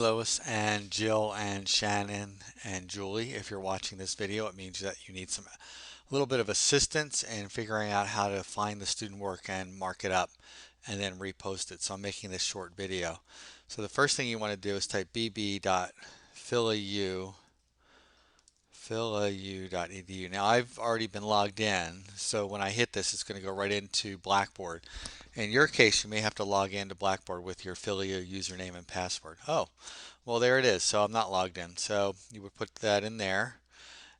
Lois and Jill and Shannon and Julie. If you're watching this video, it means that you need a little bit of assistance in figuring out how to find the student work and mark it up and then repost it. So I'm making this short video. So the first thing you want to do is type bb.philu.edu. Now I've already been logged in, so when I hit this, it's going to go right into Blackboard. In your case, you may have to log into Blackboard with your Philu username and password. Oh, well, there it is. So I'm not logged in. So you would put that in there,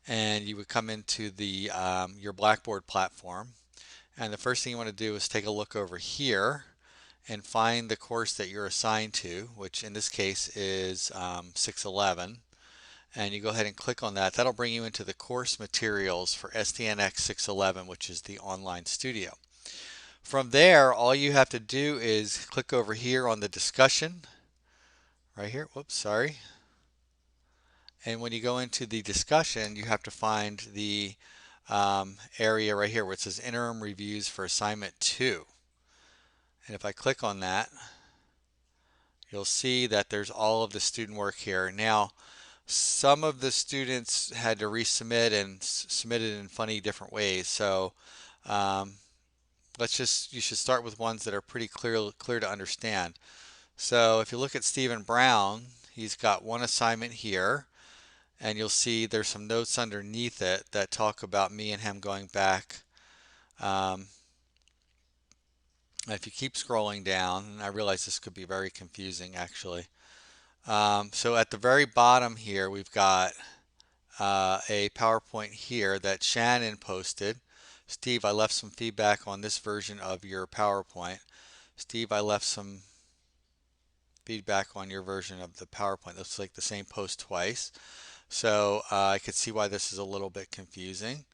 and you would come into the your Blackboard platform. And the first thing you want to do is take a look over here and find the course that you're assigned to, which in this case is 611. And you go ahead and click on that. That'll bring you into the course materials for SDNX 611, which is the online studio. From there, all you have to do is click over here on the discussion, right here. Whoops, sorry. And when you go into the discussion, you have to find the area right here where it says interim reviews for assignment 2. And if I click on that, you'll see that there's all of the student work here. Now, some of the students had to resubmit and submit it in funny different ways. So um, you should start with ones that are pretty clear to understand. So if you look at Stephen Brown, he's got one assignment here, and you'll see there's some notes underneath it that talk about me and him going back. Um, if you keep scrolling down, and I realize this could be very confusing actually. So at the very bottom here, we've got a PowerPoint here that Shannon posted. Steve, I left some feedback on this version of your PowerPoint. Steve, I left some feedback on your version of the PowerPoint. Looks like the same post twice. So I could see why this is a little bit confusing.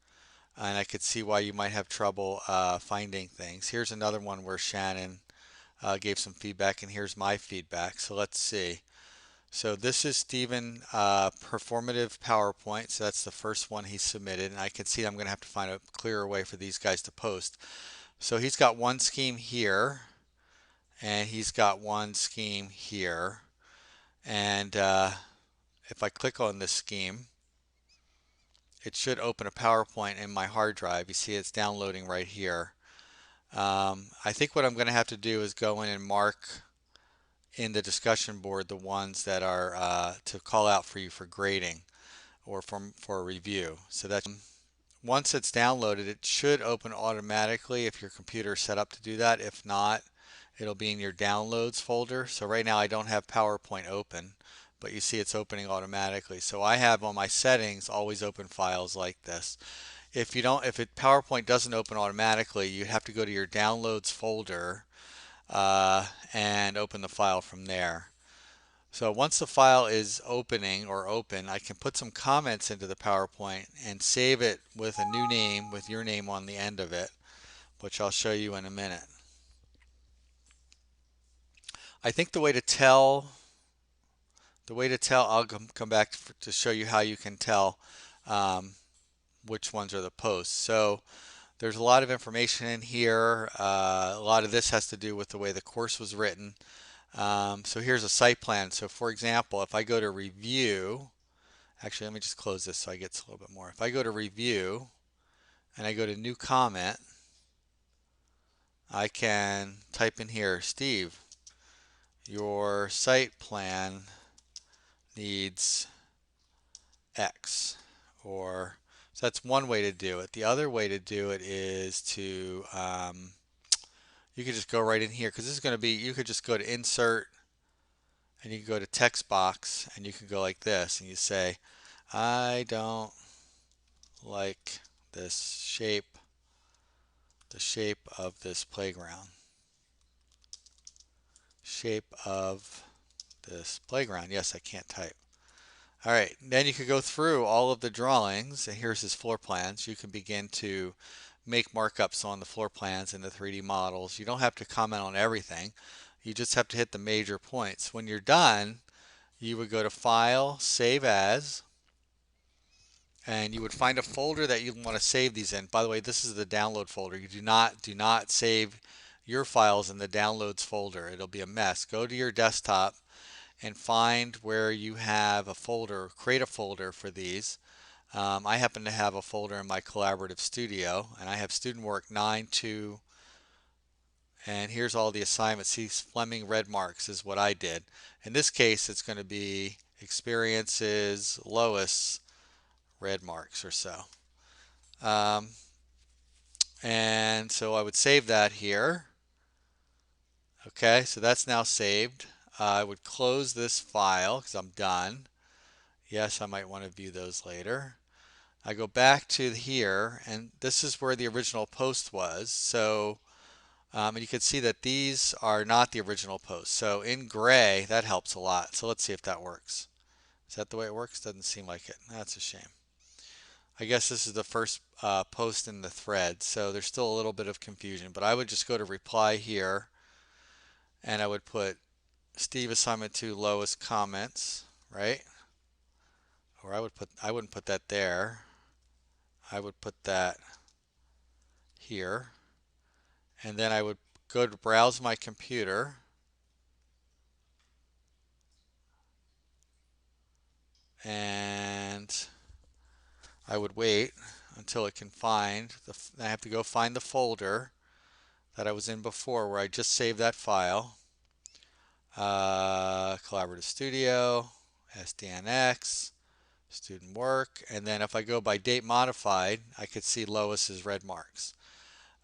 And I could see why you might have trouble finding things. Here's another one where Shannon gave some feedback, and here's my feedback. So let's see. So this is Stephen performative PowerPoint. So that's the first one he submitted, and I can see I'm going to have to find a clearer way for these guys to post. So he's got one scheme here, and he's got one scheme here. And if I click on this scheme, it should open a PowerPoint in my hard drive. You see it's downloading right here. I think what I'm going to have to do is go in and mark in the discussion board the ones that are to call out for you for grading or for a review. So that's once it's downloaded, it should open automatically if your computer is set up to do that. If not, it'll be in your downloads folder. So right now I don't have PowerPoint open, but you see it's opening automatically. So I have on my settings always open files like this. If PowerPoint doesn't open automatically, you have to go to your downloads folder and open the file from there. So once the file is opening or open, I can put some comments into the PowerPoint and save it with a new name with your name on the end of it, which I'll show you in a minute. I think I'll come back to show you how you can tell which ones are the posts. So there's a lot of information in here. A lot of this has to do with the way the course was written. So here's a site plan. So for example, if I go to review, actually let me just close this so I get a little bit more. If I go to review and I go to new comment, I can type in here, Steve, your site plan needs X, or so that's one way to do it. The other way to do it is to you could just go right in here because this is going to be, you could just go to insert and you can go to text box and you can go like this and you say, I don't like this shape, the shape of this playground. Shape of this playground. Yes, I can't type. All right, then you could go through all of the drawings, and here's his floor plans. You can begin to make markups on the floor plans and the 3D models. You don't have to comment on everything. You just have to hit the major points. When you're done, you would go to File, Save As, and you would find a folder that you want to save these in. By the way, this is the download folder. You do not save your files in the downloads folder. It'll be a mess. Go to your desktop and find where you have a folder, create a folder for these. I happen to have a folder in my collaborative studio, and I have student work 9-2, and here's all the assignments. See, Fleming red marks is what I did. In this case, it's going to be experiences, Lois red marks or so. Um, and so I would save that here. Okay, so that's now saved. I would close this file because I'm done. Yes, I might want to view those later. I go back to here, and this is where the original post was. So, and you can see that these are not the original post. So in gray, that helps a lot. So let's see if that works. Is that the way it works? Doesn't seem like it. That's a shame. I guess this is the first post in the thread, so there's still a little bit of confusion. But I would just go to reply here, and I would put Steve assignment 2 Lois comments, right? Or I wouldn't put that there. I would put that here. And then I would go to browse my computer. And I would wait until it can find I have to go find the folder that I was in before where I just saved that file. Collaborative Studio, SDNX, student work, and then if I go by date modified, I could see Lois's red marks.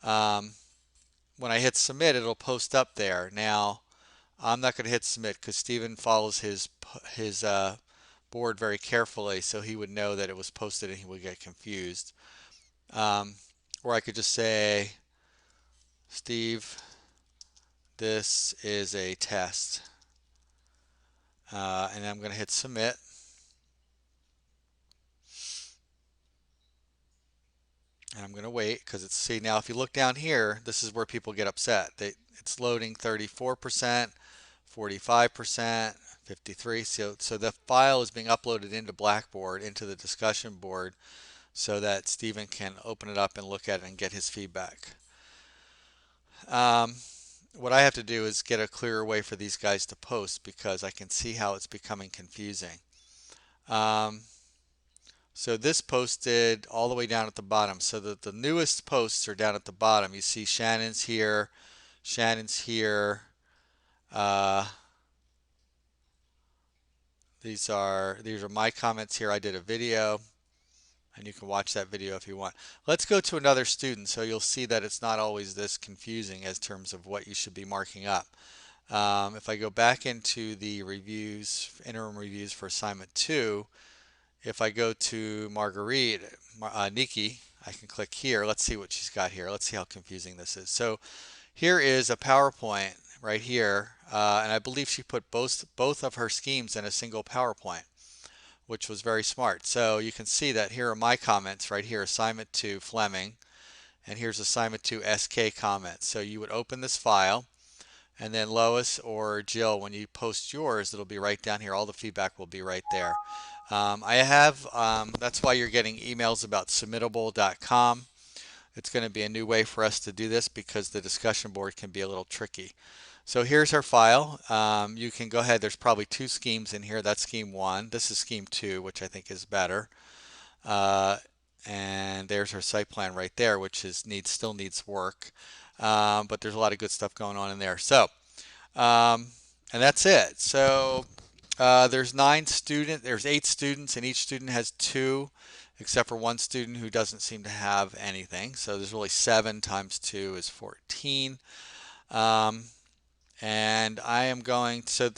When I hit submit, it'll post up there. Now, I'm not going to hit submit because Stephen follows his board very carefully, so he would know that it was posted and he would get confused. Or I could just say, Steve, this is a test. And I'm going to hit submit. And I'm going to wait because it's, see, now if you look down here, this is where people get upset. It's loading 34%, 45%, 53. So the file is being uploaded into Blackboard, into the discussion board, so that Stephen can open it up and look at it and get his feedback. What I have to do is get a clearer way for these guys to post because I can see how it's becoming confusing. So this posted all the way down at the bottom. So that the newest posts are down at the bottom. You see Shannon's here, Shannon's here. These are my comments here. I did a video, and you can watch that video if you want. Let's go to another student so you'll see that it's not always this confusing as terms of what you should be marking up. If I go back into the reviews, interim reviews for assignment 2, if I go to Marguerite, Nikki, I can click here. Let's see what she's got here. Let's see how confusing this is. So here is a PowerPoint right here, and I believe she put both of her schemes in a single PowerPoint, which was very smart. So you can see that here are my comments right here, assignment 2 Fleming, and here's assignment 2 SK comments. So you would open this file, and then Lois or Jill, when you post yours, it'll be right down here. All the feedback will be right there. That's why you're getting emails about submittable.com. It's going to be a new way for us to do this because the discussion board can be a little tricky. So here's our file. You can go ahead. There's probably 2 schemes in here. That's scheme 1. This is scheme 2, which I think is better. And there's our site plan right there, which still needs work. But there's a lot of good stuff going on in there. So, and that's it. So there's 8 students, and each student has 2, except for one student who doesn't seem to have anything. So there's really 7 times 2 is 14. And I am going to,